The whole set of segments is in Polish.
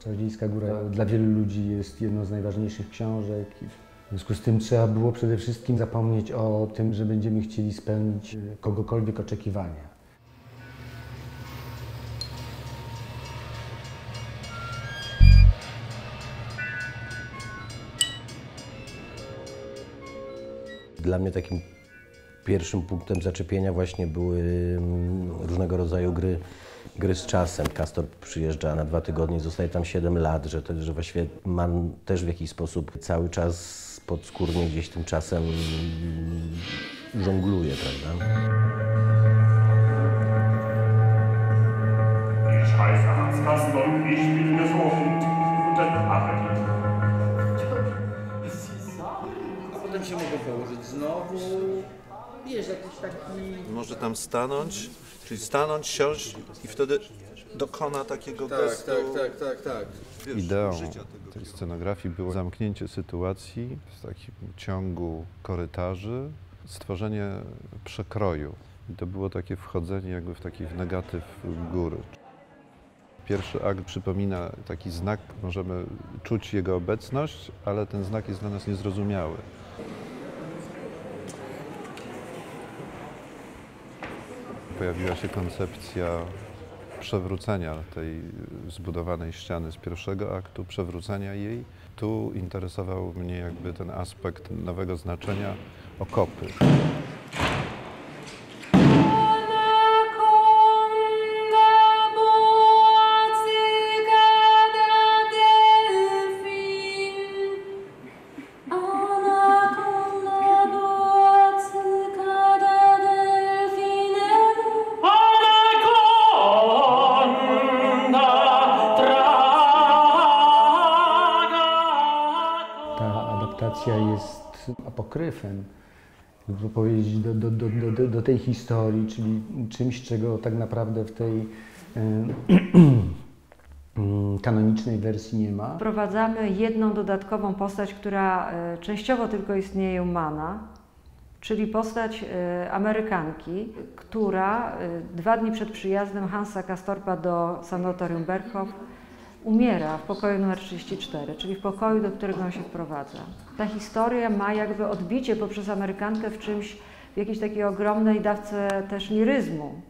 Czarodziejska Góra dla wielu ludzi jest jedną z najważniejszych książek. W związku z tym trzeba było przede wszystkim zapomnieć o tym, że będziemy chcieli spełnić kogokolwiek oczekiwania. Dla mnie takim pierwszym punktem zaczepienia właśnie były różnego rodzaju gry z czasem. Castor przyjeżdża na 2 tygodnie, zostaje tam 7 lat, że właściwie Mann też w jakiś sposób cały czas podskórnie gdzieś tym czasem żongluje, prawda? Ich heiße Hans Castor, ich bin gesucht. Guten Appetit. A potem się mogą położyć znowu. Wiesz, jakiś taki... Może tam stanąć, czyli stanąć, siąść i wtedy dokona takiego gestu. Tak. Ideą tej scenografii było zamknięcie sytuacji w takim ciągu korytarzy, stworzenie przekroju. I to było takie wchodzenie jakby w taki negatyw góry. Pierwszy akt przypomina taki znak, możemy czuć jego obecność, ale ten znak jest dla nas niezrozumiały. Pojawiła się koncepcja przewrócenia tej zbudowanej ściany z pierwszego aktu, przewrócenia jej. Tu interesował mnie jakby ten aspekt nowego znaczenia okopy. Adaptacja jest apokryfem, by powiedzieć, do tej historii, czyli czymś, czego tak naprawdę w tej kanonicznej wersji nie ma. Wprowadzamy jedną dodatkową postać, która częściowo tylko istnieje u Manna, czyli postać Amerykanki, która 2 dni przed przyjazdem Hansa Castorpa do sanatorium Berghof umiera w pokoju numer 34, czyli w pokoju, do którego on się wprowadza. Ta historia ma jakby odbicie poprzez Amerykankę w czymś, w jakiejś takiej ogromnej dawce też liryzmu,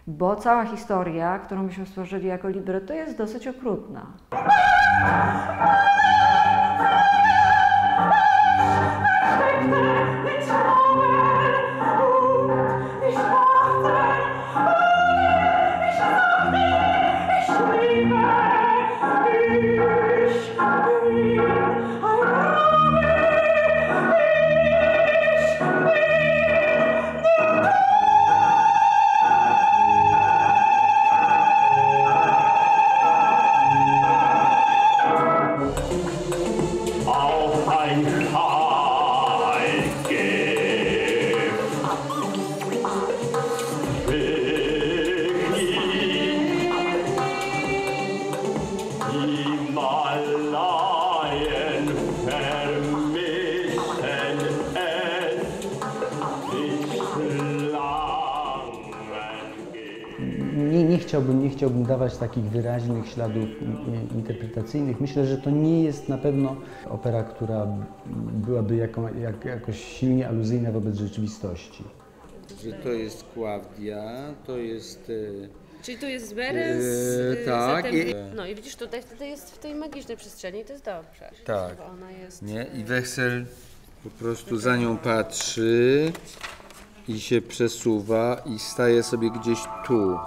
bo cała historia, którą myśmy stworzyli jako libretto, jest dosyć okrutna. Nie chciałbym dawać takich wyraźnych śladów interpretacyjnych. Myślę, że to nie jest na pewno opera, która byłaby jakoś silnie aluzyjna wobec rzeczywistości. Że to jest Klaudia, to jest... Czyli tu jest Beres, tak. Zatem... No i widzisz, tutaj jest w tej magicznej przestrzeni, to jest dobrze. Tak. Ona jest... Nie? I Wechsel po prostu za nią patrzy i się przesuwa i staje sobie gdzieś tu.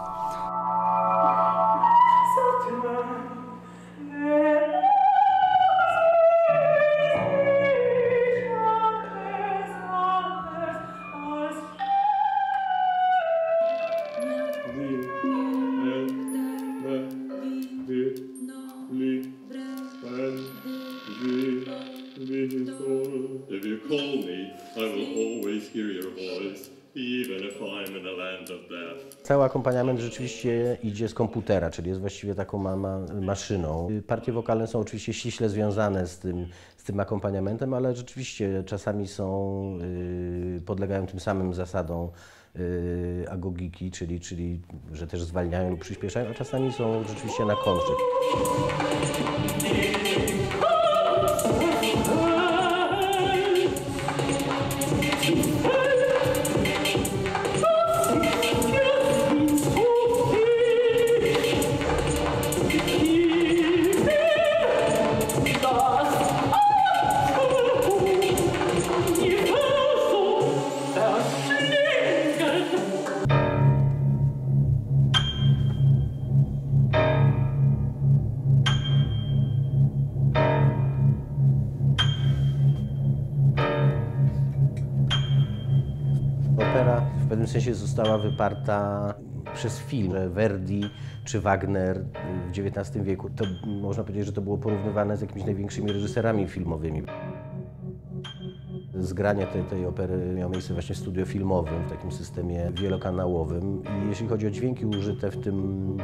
even if I'm in a land of death. Cały akompaniament rzeczywiście idzie z komputera, czyli jest właściwie taką maszyną. Partie wokalne są oczywiście ściśle związane z tym akompaniamentem, ale rzeczywiście czasami podlegają tym samym zasadom agogiki, czyli że też zwalniają lub przyspieszają, a czasami są rzeczywiście na kontrze. Opera w pewnym sensie została wyparta przez film. Verdi czy Wagner w XIX wieku, to można powiedzieć, że to było porównywane z jakimiś największymi reżyserami filmowymi. Zgranie tej opery miało miejsce właśnie w studio filmowym, w takim systemie wielokanałowym. I jeśli chodzi o dźwięki użyte w tym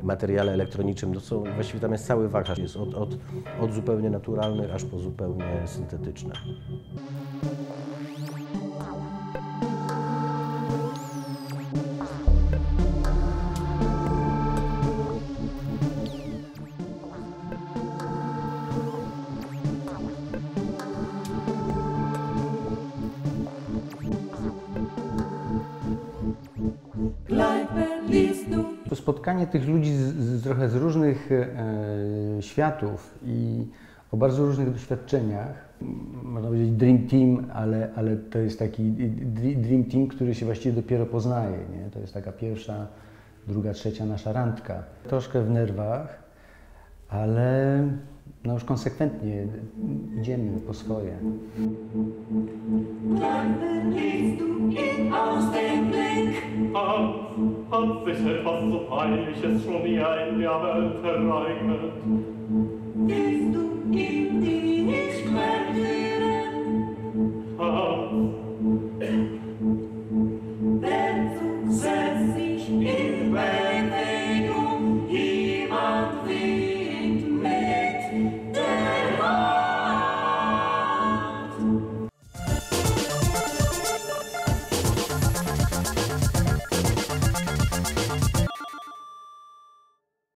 materiale elektronicznym, to właściwie tam jest cały wachlarz. Jest od zupełnie naturalnych, aż po zupełnie syntetyczne. To spotkanie tych ludzi trochę z różnych światów i o bardzo różnych doświadczeniach. Można powiedzieć Dream Team, ale to jest taki Dream Team, który się właściwie dopiero poznaje. Nie? To jest taka pierwsza, druga, trzecia nasza randka. Troszkę w nerwach, ale no już konsekwentnie idziemy po swoje. Hat sich etwas so Peinliches schon wie ein der Welt ereignet? Gehst du in